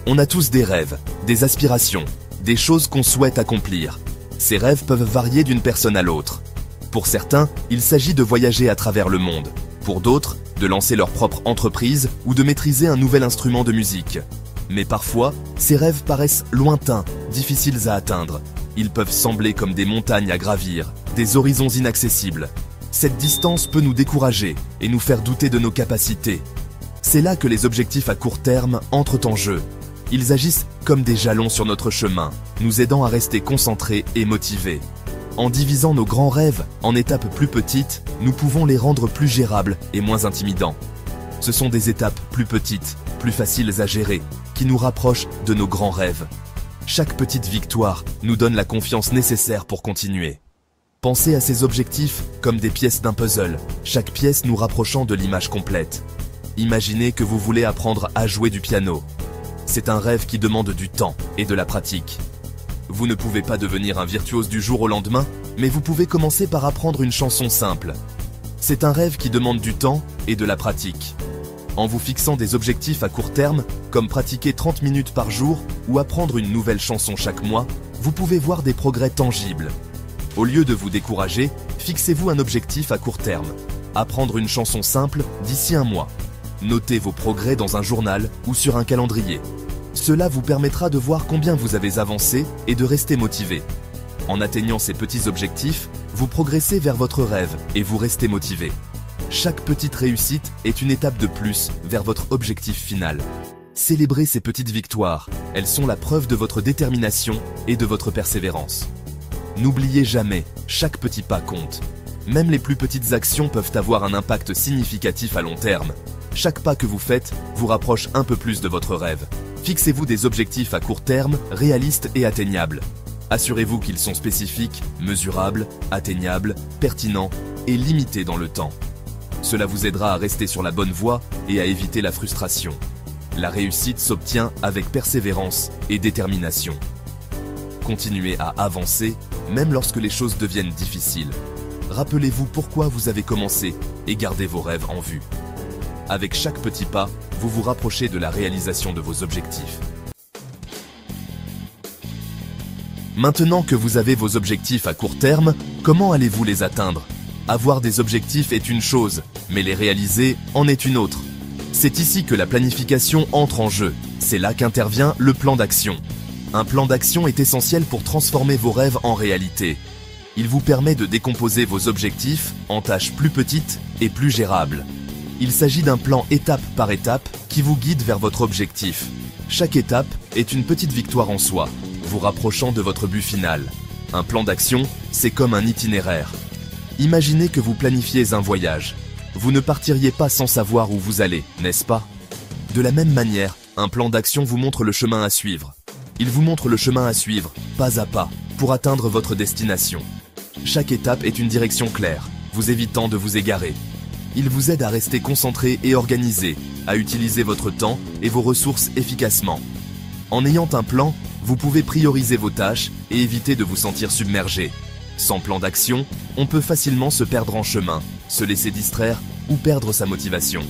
On a tous des rêves, des aspirations, des choses qu'on souhaite accomplir. Ces rêves peuvent varier d'une personne à l'autre. Pour certains, il s'agit de voyager à travers le monde. Pour d'autres, de lancer leur propre entreprise ou de maîtriser un nouvel instrument de musique. Mais parfois, ces rêves paraissent lointains, difficiles à atteindre. Ils peuvent sembler comme des montagnes à gravir, des horizons inaccessibles. Cette distance peut nous décourager et nous faire douter de nos capacités. C'est là que les objectifs à court terme entrent en jeu. Ils agissent comme des jalons sur notre chemin, nous aidant à rester concentrés et motivés. En divisant nos grands rêves en étapes plus petites, nous pouvons les rendre plus gérables et moins intimidants. Ce sont des étapes plus petites, plus faciles à gérer, qui nous rapprochent de nos grands rêves. Chaque petite victoire nous donne la confiance nécessaire pour continuer. Pensez à ces objectifs comme des pièces d'un puzzle, chaque pièce nous rapprochant de l'image complète. Imaginez que vous voulez apprendre à jouer du piano. C'est un rêve qui demande du temps et de la pratique. Vous ne pouvez pas devenir un virtuose du jour au lendemain, mais vous pouvez commencer par apprendre une chanson simple. C'est un rêve qui demande du temps et de la pratique. En vous fixant des objectifs à court terme, comme pratiquer 30 minutes par jour ou apprendre une nouvelle chanson chaque mois, vous pouvez voir des progrès tangibles. Au lieu de vous décourager, fixez-vous un objectif à court terme. Apprendre une chanson simple d'ici un mois. Notez vos progrès dans un journal ou sur un calendrier. Cela vous permettra de voir combien vous avez avancé et de rester motivé. En atteignant ces petits objectifs, vous progressez vers votre rêve et vous restez motivé. Chaque petite réussite est une étape de plus vers votre objectif final. Célébrez ces petites victoires, elles sont la preuve de votre détermination et de votre persévérance. N'oubliez jamais, chaque petit pas compte. Même les plus petites actions peuvent avoir un impact significatif à long terme. Chaque pas que vous faites vous rapproche un peu plus de votre rêve. Fixez-vous des objectifs à court terme, réalistes et atteignables. Assurez-vous qu'ils sont spécifiques, mesurables, atteignables, pertinents et limités dans le temps. Cela vous aidera à rester sur la bonne voie et à éviter la frustration. La réussite s'obtient avec persévérance et détermination. Continuez à avancer, même lorsque les choses deviennent difficiles. Rappelez-vous pourquoi vous avez commencé et gardez vos rêves en vue. Avec chaque petit pas, vous vous rapprochez de la réalisation de vos objectifs. Maintenant que vous avez vos objectifs à court terme, comment allez-vous les atteindre? Avoir des objectifs est une chose, mais les réaliser en est une autre. C'est ici que la planification entre en jeu. C'est là qu'intervient le plan d'action. Un plan d'action est essentiel pour transformer vos rêves en réalité. Il vous permet de décomposer vos objectifs en tâches plus petites et plus gérables. Il s'agit d'un plan étape par étape qui vous guide vers votre objectif. Chaque étape est une petite victoire en soi, vous rapprochant de votre but final. Un plan d'action, c'est comme un itinéraire. Imaginez que vous planifiez un voyage. Vous ne partiriez pas sans savoir où vous allez, n'est-ce pas? De la même manière, un plan d'action vous montre le chemin à suivre. Il vous montre le chemin à suivre, pas à pas, pour atteindre votre destination. Chaque étape est une direction claire, vous évitant de vous égarer. Il vous aide à rester concentré et organisé, à utiliser votre temps et vos ressources efficacement. En ayant un plan, vous pouvez prioriser vos tâches et éviter de vous sentir submergé. Sans plan d'action, on peut facilement se perdre en chemin, se laisser distraire ou perdre sa motivation.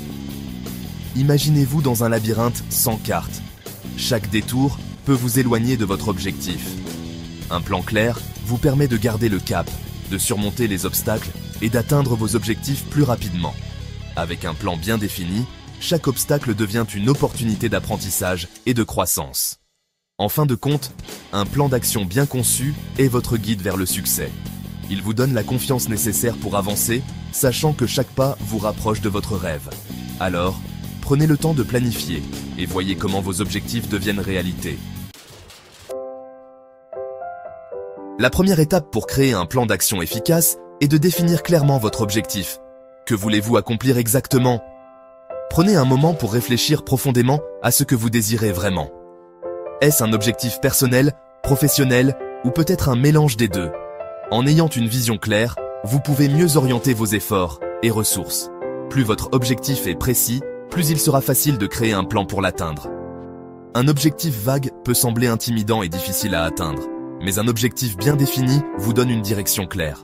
Imaginez-vous dans un labyrinthe sans carte. Chaque détour peut vous éloigner de votre objectif. Un plan clair vous permet de garder le cap, de surmonter les obstacles et d'atteindre vos objectifs plus rapidement. Avec un plan bien défini, chaque obstacle devient une opportunité d'apprentissage et de croissance. En fin de compte, un plan d'action bien conçu est votre guide vers le succès. Il vous donne la confiance nécessaire pour avancer, sachant que chaque pas vous rapproche de votre rêve. Alors, prenez le temps de planifier et voyez comment vos objectifs deviennent réalité. La première étape pour créer un plan d'action efficace est de définir clairement votre objectif. Que voulez-vous accomplir exactement? Prenez un moment pour réfléchir profondément à ce que vous désirez vraiment. Est-ce un objectif personnel, professionnel ou peut-être un mélange des deux? En ayant une vision claire, vous pouvez mieux orienter vos efforts et ressources. Plus votre objectif est précis, plus il sera facile de créer un plan pour l'atteindre. Un objectif vague peut sembler intimidant et difficile à atteindre, mais un objectif bien défini vous donne une direction claire.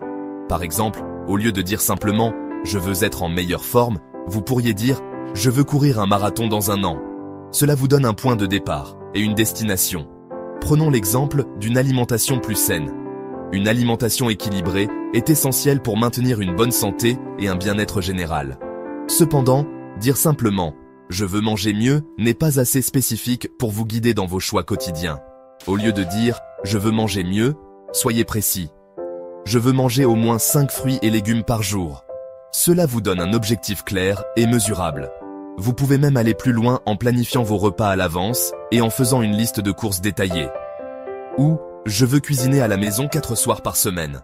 Par exemple, au lieu de dire simplement « je veux être en meilleure forme », vous pourriez dire « je veux courir un marathon dans un an ». Cela vous donne un point de départ, et une destination. Prenons l'exemple d'une alimentation plus saine. Une alimentation équilibrée est essentielle pour maintenir une bonne santé et un bien-être général. Cependant, dire simplement « je veux manger mieux » n'est pas assez spécifique pour vous guider dans vos choix quotidiens. Au lieu de dire « je veux manger mieux », soyez précis. Je veux manger au moins 5 fruits et légumes par jour. Cela vous donne un objectif clair et mesurable. Vous pouvez même aller plus loin en planifiant vos repas à l'avance et en faisant une liste de courses détaillée. Ou « je veux cuisiner à la maison 4 soirs par semaine ».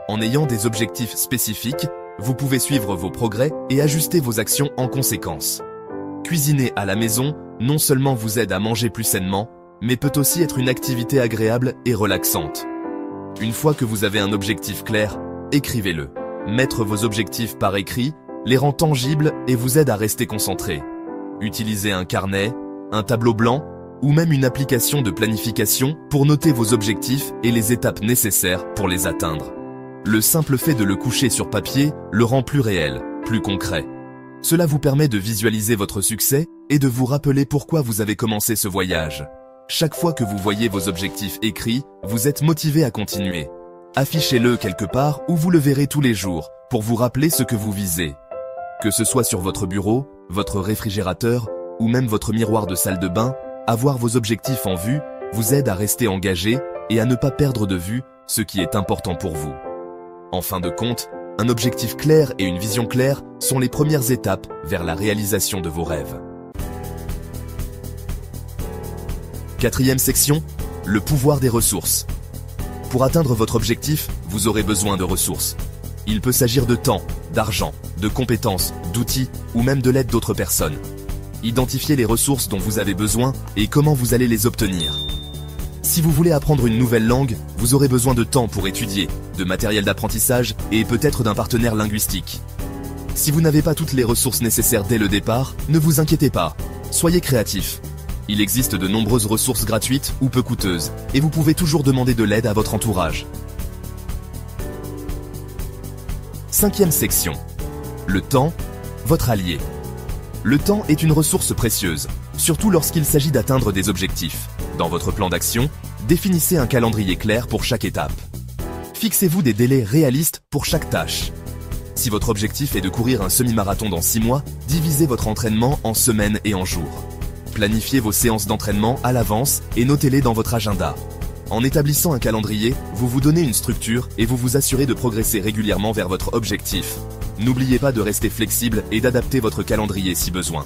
En ayant des objectifs spécifiques, vous pouvez suivre vos progrès et ajuster vos actions en conséquence. Cuisiner à la maison non seulement vous aide à manger plus sainement, mais peut aussi être une activité agréable et relaxante. Une fois que vous avez un objectif clair, écrivez-le. Mettre vos objectifs par écrit les rend tangibles et vous aide à rester concentré. Utilisez un carnet, un tableau blanc ou même une application de planification pour noter vos objectifs et les étapes nécessaires pour les atteindre. Le simple fait de le coucher sur papier le rend plus réel, plus concret. Cela vous permet de visualiser votre succès et de vous rappeler pourquoi vous avez commencé ce voyage. Chaque fois que vous voyez vos objectifs écrits, vous êtes motivé à continuer. Affichez-le quelque part où vous le verrez tous les jours pour vous rappeler ce que vous visez. Que ce soit sur votre bureau, votre réfrigérateur ou même votre miroir de salle de bain, avoir vos objectifs en vue vous aide à rester engagé et à ne pas perdre de vue ce qui est important pour vous. En fin de compte, un objectif clair et une vision claire sont les premières étapes vers la réalisation de vos rêves. Quatrième section, le pouvoir des ressources. Pour atteindre votre objectif, vous aurez besoin de ressources. Il peut s'agir de temps, d'argent, de compétences, d'outils ou même de l'aide d'autres personnes. Identifiez les ressources dont vous avez besoin et comment vous allez les obtenir. Si vous voulez apprendre une nouvelle langue, vous aurez besoin de temps pour étudier, de matériel d'apprentissage et peut-être d'un partenaire linguistique. Si vous n'avez pas toutes les ressources nécessaires dès le départ, ne vous inquiétez pas, soyez créatif. Il existe de nombreuses ressources gratuites ou peu coûteuses, et vous pouvez toujours demander de l'aide à votre entourage. Cinquième section. Le temps, votre allié. Le temps est une ressource précieuse, surtout lorsqu'il s'agit d'atteindre des objectifs. Dans votre plan d'action, définissez un calendrier clair pour chaque étape. Fixez-vous des délais réalistes pour chaque tâche. Si votre objectif est de courir un semi-marathon dans 6 mois, divisez votre entraînement en semaines et en jours. Planifiez vos séances d'entraînement à l'avance et notez-les dans votre agenda. En établissant un calendrier, vous vous donnez une structure et vous vous assurez de progresser régulièrement vers votre objectif. N'oubliez pas de rester flexible et d'adapter votre calendrier si besoin.